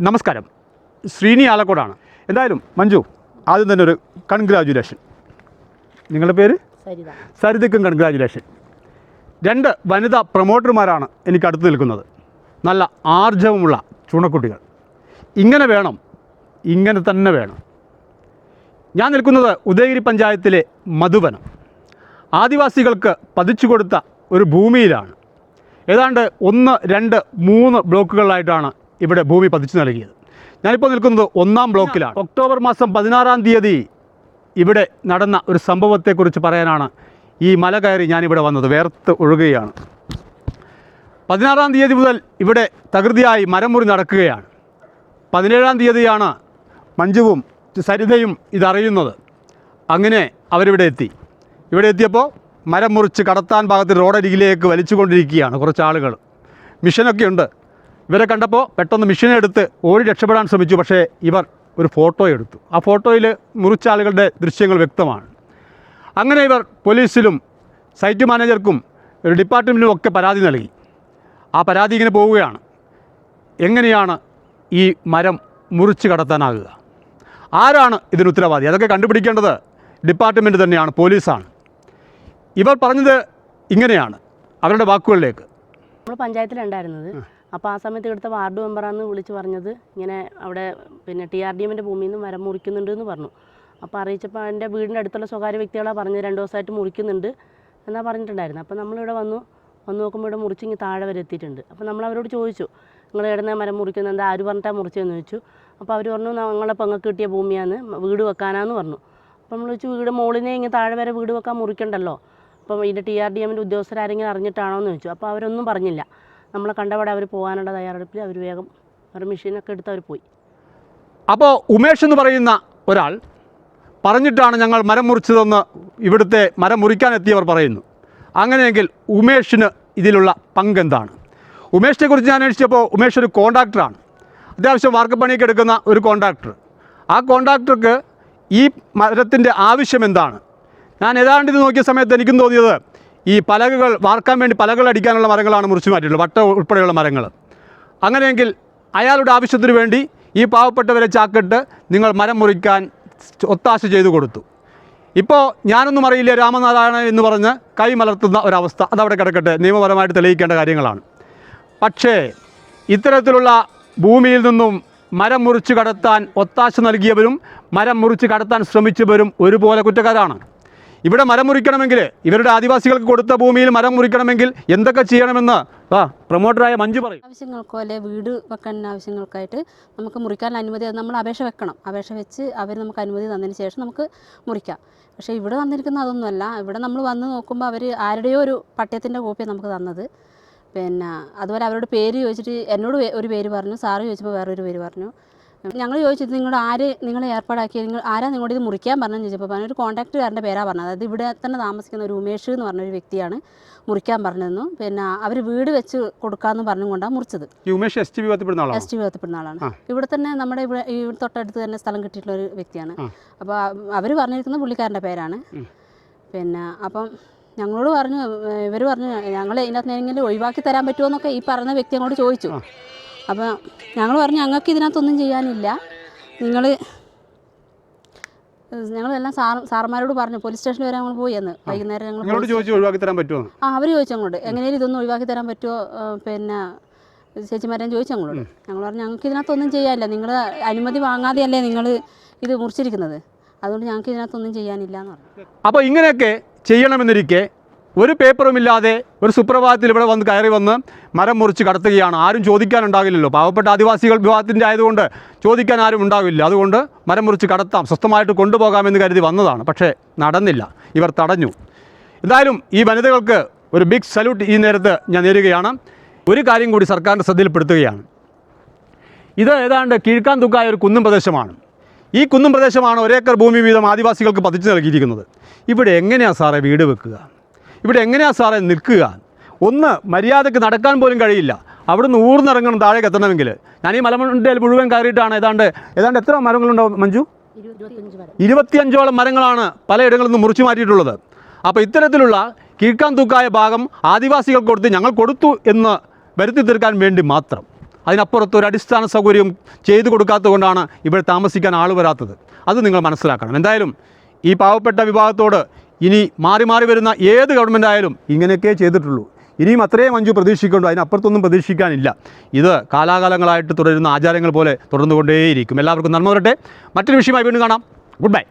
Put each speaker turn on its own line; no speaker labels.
നമസ്കാരം, ശ്രീനി ആലക്കോടാണ്. എന്തായാലും മഞ്ജു, ആദ്യം തന്നെ ഒരു കൺഗ്രാജുലേഷൻ. നിങ്ങളുടെ പേര്? സരിതയ്ക്കും കൺഗ്രാജുലേഷൻ. 2 വനിതാ പ്രൊമോട്ടർമാരാണ് എനിക്ക് അടുത്ത് നിൽക്കുന്നത്. നല്ല ആർജവമുള്ള ചുണക്കുട്ടികൾ. ഇങ്ങനെ വേണം, ഇങ്ങനെ തന്നെ വേണം. ഞാൻ നിൽക്കുന്നത് ഉദയഗിരി പഞ്ചായത്തിലെ മധുവനം. ആദിവാസികൾക്ക് പതിച്ചു കൊടുത്ത ഒരു ഭൂമിയിലാണ്. ഏതാണ്ട് 1, 2, 3 ബ്ലോക്കുകളിലായിട്ടാണ് ഇവിടെ ഭൂമി പതിച്ചു നൽകിയത്. ഞാനിപ്പോൾ നിൽക്കുന്നത് 1-ാം ബ്ലോക്കിലാണ്. ഒക്ടോബർ മാസം 16-ാം തീയതി ഇവിടെ നടന്ന ഒരു സംഭവത്തെക്കുറിച്ച് പറയാനാണ് ഈ മല കയറി ഞാനിവിടെ വന്നത്. വേർത്ത് ഒഴുകുകയാണ്. 16-ാം തീയതി മുതൽ ഇവിടെ തകൃതിയായി മരം മുറി നടക്കുകയാണ്. 17-ാം തീയതിയാണ് മഞ്ജുവും സരിതയും ഇതറിയുന്നത്. അങ്ങനെ അവരിവിടെ എത്തി. ഇവിടെ എത്തിയപ്പോൾ മരം മുറിച്ച് കടത്താൻ ഭാഗത്ത് റോഡരികിലേക്ക് വലിച്ചുകൊണ്ടിരിക്കുകയാണ് കുറച്ച് ആളുകൾ. മിഷനൊക്കെ ഉണ്ട്. ഇവരെ കണ്ടപ്പോൾ പെട്ടെന്ന് മിഷനെടുത്ത് ഓടി രക്ഷപ്പെടാൻ ശ്രമിച്ചു. പക്ഷേ ഇവർ ഒരു ഫോട്ടോ എടുത്തു. ആ ഫോട്ടോയിൽ മുറിച്ച ആളുകളുടെ ദൃശ്യങ്ങൾ വ്യക്തമാണ്. അങ്ങനെ ഇവർ പോലീസിലും സൈറ്റ് മാനേജർക്കും ഒരു ഡിപ്പാർട്ട്മെൻറ്റിനും ഒക്കെ പരാതി നൽകി. ആ പരാതി ഇങ്ങനെ പോവുകയാണ്. എങ്ങനെയാണ് ഈ മരം മുറിച്ച് കടത്താനാകുക? ആരാണ് ഇതിന് ഉത്തരവാദി? അതൊക്കെ കണ്ടുപിടിക്കേണ്ടത് ഡിപ്പാർട്ട്മെൻറ്റ് തന്നെയാണ്, പോലീസാണ്. ഇവർ പറഞ്ഞത് ഇങ്ങനെയാണ്, അവരുടെ വാക്കുകളിലേക്ക്.
നമ്മൾ പഞ്ചായത്തിലുണ്ടായിരുന്നത്. അപ്പോൾ ആ സമയത്ത് ഇവിടുത്തെ വാർഡ് മെമ്പറാന്ന് വിളിച്ച് പറഞ്ഞത് ഇങ്ങനെ അവിടെ TRDMൻ്റെ ഭൂമിയിൽ നിന്ന് മരം മുറിക്കുന്നുണ്ട് എന്ന് പറഞ്ഞു. അപ്പോൾ അറിയിച്ചപ്പോൾ എൻ്റെ വീടിൻ്റെ അടുത്തുള്ള സ്വകാര്യ വ്യക്തികളാണ് പറഞ്ഞത് 2 ദിവസമായിട്ട് മുറിക്കുന്നുണ്ട് എന്നാണ് പറഞ്ഞിട്ടുണ്ടായിരുന്നു. അപ്പോൾ നമ്മളിവിടെ വന്നു നോക്കുമ്പോൾ ഇവിടെ മുറിച്ചിങ്ങി താഴെ വരെ എത്തിയിട്ടുണ്ട്. അപ്പോൾ നമ്മൾ അവരോട് ചോദിച്ചു, നിങ്ങൾ എവിടുന്ന മരം മുറിക്കുന്നത്, എന്താ ആര് പറഞ്ഞിട്ടാണ് മുറിച്ചതെന്ന് ചോദിച്ചു. അപ്പോൾ അവർ പറഞ്ഞു, ഞങ്ങളെ പെങ്ങൾക്ക് കിട്ടിയ ഭൂമിയാണ്, വീട് വെക്കാനാന്ന് പറഞ്ഞു. അപ്പോൾ നമ്മൾ ചോദിച്ചു, വീട് മുകളിനെ ഇങ്ങനെ താഴെ വരെ വീട് വെക്കാൻ മുറിക്കണ്ടല്ലോ, അപ്പം ഇതിൻ്റെ TRDMൻ്റെ ഉദ്യോഗസ്ഥരാരെങ്കിലും അറിഞ്ഞിട്ടാണോ എന്ന് ചോദിച്ചു. അപ്പോൾ അവരൊന്നും പറഞ്ഞില്ല. നമ്മളെ കണ്ടവിടെ അവർ പോകാനുള്ള തയ്യാറെടുപ്പിൽ അവർ വേഗം അവർ മെഷീനൊക്കെ എടുത്ത് അവർ പോയി.
അപ്പോൾ ഉമേഷ് എന്ന് പറയുന്ന ഒരാൾ പറഞ്ഞിട്ടാണ് ഞങ്ങൾ മരം മുറിച്ചതെന്ന് ഇവിടുത്തെ മരം മുറിക്കാനെത്തിയവർ പറയുന്നു. അങ്ങനെയെങ്കിൽ ഉമേഷിന് ഇതിലുള്ള പങ്കെന്താണ്? ഉമേഷിനെ കുറിച്ച് ഞാൻ അന്വേഷിച്ചപ്പോൾ ഉമേഷ് ഒരു കോൺട്രാക്ടറാണ്. അത്യാവശ്യം വാർക്കപ്പണിയൊക്കെ എടുക്കുന്ന ഒരു കോൺട്രാക്ടർ. ആ കോൺട്രാക്ടർക്ക് ഈ മരത്തിൻ്റെ ആവശ്യം എന്താണ്? ഞാൻ ഏതാണ്ട് ഇത് നോക്കിയ സമയത്ത് എനിക്കും തോന്നിയത് ഈ പലകകൾ വാർക്കാൻ വേണ്ടി പലകൾ അടിക്കാനുള്ള മരങ്ങളാണ് മുറിച്ചു മാറ്റിയിട്ടുള്ളത്, വട്ട ഉൾപ്പെടെയുള്ള മരങ്ങൾ. അങ്ങനെയെങ്കിൽ അയാളുടെ ആവശ്യത്തിന് വേണ്ടി ഈ പാവപ്പെട്ടവരെ ചാക്കിട്ട് നിങ്ങൾ മരം മുറിക്കാൻ ഒത്താശ ചെയ്തു കൊടുത്തു. ഇപ്പോൾ ഞാനൊന്നും അറിയില്ല രാമനാരായണൻ എന്ന് പറഞ്ഞ് കൈ മലർത്തുന്ന ഒരവസ്ഥ, അതവിടെ കിടക്കട്ടെ, നിയമപരമായിട്ട് തെളിയിക്കേണ്ട കാര്യങ്ങളാണ്. പക്ഷേ ഇത്തരത്തിലുള്ള ഭൂമിയിൽ നിന്നും മരം മുറിച്ച് കടത്താൻ ഒത്താശ നൽകിയവരും മരം മുറിച്ച് കടത്താൻ ശ്രമിച്ചവരും ഒരുപോലെ കുറ്റക്കാരാണ്. ഇവിടെ മരം മുറിക്കണമെങ്കിൽ, ഇവരുടെ ആദിവാസികൾക്ക് കൊടുത്ത ഭൂമിയിൽ മരം മുറിക്കണമെങ്കിൽ എന്തൊക്കെ ചെയ്യണമെന്ന് പ്രൊമോട്ടറായ മഞ്ജു പറയും.
ആവശ്യങ്ങൾക്കോ അല്ലെ വീട് വെക്കാൻ ആവശ്യങ്ങൾക്കായിട്ട് നമുക്ക് മുറിക്കാൻ അനുമതി, നമ്മൾ അപേക്ഷ വെക്കണം. അപേക്ഷ വെച്ച് അവർ നമുക്ക് അനുമതി തന്നതിന് ശേഷം നമുക്ക് മുറിക്കാം. പക്ഷേ ഇവിടെ വന്നിരിക്കുന്ന അതൊന്നുമല്ല. ഇവിടെ നമ്മൾ വന്ന് നോക്കുമ്പോൾ അവർ ആരുടെയോ ഒരു പട്ടയത്തിൻ്റെ കോപ്പിയാണ് നമുക്ക് തന്നത്. അതുപോലെ അവരോട് പേര് ചോദിച്ചിട്ട് എന്നോട് ഒരു പേര് പറഞ്ഞു, സാറ് ചോദിച്ചപ്പോൾ വേറൊരു പേര് പറഞ്ഞു. ഞങ്ങൾ ചോദിച്ചത് നിങ്ങളെ ഏർപ്പാടാക്കിയ ആരാ നിങ്ങളോട് ഇത് മുറിക്കാൻ പറഞ്ഞെന്ന് ചോദിച്ചപ്പോൾ പറഞ്ഞൊരു കോൺട്രാക്റ്റുകാരൻ്റെ പേരാണ് പറഞ്ഞത്. അതായത് ഇവിടെ തന്നെ താമസിക്കുന്ന ഒരു ഉമേഷ് എന്ന് പറഞ്ഞൊരു വ്യക്തിയാണ് മുറിക്കാൻ പറഞ്ഞതെന്നും അവർ വീട് വെച്ച് കൊടുക്കാമെന്ന് പറഞ്ഞുകൊണ്ടാണ് മുറിച്ചത്. STB വത്തിപ്പെടുന്ന ആളാണ്. ഇവിടെ തന്നെ നമ്മുടെ ഈ തൊട്ടടുത്ത് തന്നെ സ്ഥലം കിട്ടിയിട്ടുള്ള ഒരു വ്യക്തിയാണ്. അപ്പോൾ അവർ പറഞ്ഞിരിക്കുന്നത് പുള്ളിക്കാരൻ്റെ പേരാണ്. അപ്പം ഞങ്ങളോട് പറഞ്ഞു, ഇവർ പറഞ്ഞു ഞങ്ങൾ ഇതിനകത്ത് എങ്ങനെ ഒഴിവാക്കി തരാൻ പറ്റുമോ എന്നൊക്കെ ഈ പറഞ്ഞ വ്യക്തി അങ്ങോട്ട് ചോദിച്ചു. അപ്പോൾ ഞങ്ങൾ പറഞ്ഞു, ഞങ്ങൾക്ക് ഇതിനകത്തൊന്നും ചെയ്യാനില്ല, ഞങ്ങളെല്ലാം സാറന്മാരോട് പറഞ്ഞു. പോലീസ് സ്റ്റേഷനിൽ വരെ ഞങ്ങൾ പോയി എന്ന് വൈകുന്നേരം ഞങ്ങൾ
ഒഴിവാക്കി തരാൻ പറ്റുമോ?
അവർ ചോദിച്ചു അങ്ങോട്ട്, എങ്ങനെയും ഇതൊന്നും ഒഴിവാക്കി തരാൻ പറ്റുമോ ചേച്ചിമാരെയും ചോദിച്ചു ഞങ്ങളോട്. ഞങ്ങൾ പറഞ്ഞു, ഞങ്ങൾക്ക് ഇതിനകത്തൊന്നും ചെയ്യാനില്ല, നിങ്ങൾ അനുമതി വാങ്ങാതെയല്ലേ നിങ്ങൾ ഇത് മുറിച്ചിരിക്കുന്നത്, അതുകൊണ്ട് ഞങ്ങൾക്ക് ഇതിനകത്തൊന്നും ചെയ്യാനില്ല എന്ന് പറഞ്ഞു.
അപ്പോൾ ഇങ്ങനെയൊക്കെ ചെയ്യണമെന്നിരിക്കെ ഒരു പേപ്പറുമില്ലാതെ ഒരു സുപ്രഭാതത്തിൽ ഇവിടെ കയറി വന്ന് മരം മുറിച്ച് കടത്തുകയാണ്. ആരും ചോദിക്കാനുണ്ടാകില്ലല്ലോ. പാവപ്പെട്ട ആദിവാസികൾ വിഭാഗത്തിൻ്റെ ആയതുകൊണ്ട് ചോദിക്കാൻ ആരും ഉണ്ടാവില്ല. അതുകൊണ്ട് മരം മുറിച്ച് കടത്താം, സ്വസ്ഥമായിട്ട് കൊണ്ടുപോകാമെന്ന് കരുതി വന്നതാണ്. പക്ഷേ നടന്നില്ല, ഇവർ തടഞ്ഞു. എന്തായാലും ഈ വനിതകൾക്ക് ഒരു ബിഗ് സല്യൂട്ട് ഈ നേരത്ത് ഞാൻ നേരുകയാണ്. ഒരു കാര്യം കൂടി സർക്കാരിൻ്റെ ശ്രദ്ധയിൽപ്പെടുത്തുകയാണ്. ഇത് ഏതാണ്ട് കിഴക്കാൻ തുക്കായ ഒരു കുന്നും പ്രദേശമാണ്. ഈ കുന്നും പ്രദേശമാണ് 1 ഏക്കർ ഭൂമി വീതം ആദിവാസികൾക്ക് പതിച്ചു നൽകിയിരിക്കുന്നത്. ഇവിടെ എങ്ങനെയാണ് സാറേ വീട് വെക്കുക? ഇവിടെ എങ്ങനെയാണ് സാറേ നിൽക്കുക? ഒന്ന് മര്യാദയ്ക്ക് നടക്കാൻ പോലും കഴിയില്ല. അവിടുന്ന് ഊർന്നിറങ്ങണം താഴേക്ക് എത്തണമെങ്കിൽ. ഞാൻ ഈ മലമണ്ടയിൽ മുഴുവൻ കയറിയിട്ടാണ് ഏതാണ്ട് എത്ര മരങ്ങളുണ്ടാവും മഞ്ജു? 25ഓളം മരങ്ങളാണ് പലയിടങ്ങളിൽ നിന്ന് മുറിച്ചു മാറ്റിയിട്ടുള്ളത്. അപ്പോൾ ഇത്തരത്തിലുള്ള കീഴ്ക്കാൻ തൂക്കായ ഭാഗം ആദിവാസികൾ കൊടുത്ത് ഞങ്ങൾ കൊടുത്തു എന്ന് വരുത്തി തീർക്കാൻ വേണ്ടി മാത്രം അതിനപ്പുറത്ത് ഒരു അടിസ്ഥാന സൗകര്യം ചെയ്തു കൊടുക്കാത്തത് കൊണ്ടാണ് ഇവിടെ താമസിക്കാൻ ആൾ വരാത്തത്. അത് നിങ്ങൾ മനസ്സിലാക്കണം. എന്തായാലും ഈ പാവപ്പെട്ട വിഭാഗത്തോട് ഇനി മാറി മാറി വരുന്ന ഏത് ഗവൺമെൻറ് ആയാലും ഇങ്ങനെയൊക്കെ ചെയ്തിട്ടുള്ളൂ. ഇനിയും അത്രയും മഞ്ജു പ്രതീക്ഷിക്കുന്നുണ്ട്, അതിനപ്പുറത്തൊന്നും പ്രതീക്ഷിക്കാനില്ല. ഇത് കാലാകാലങ്ങളായിട്ട് തുടരുന്ന ആചാരങ്ങൾ പോലെ തുടർന്നുകൊണ്ടേയിരിക്കും. എല്ലാവർക്കും നന്മ വരട്ടെ. മറ്റൊരു വിഷയമായി വീണ്ടും കാണാം. Good bye.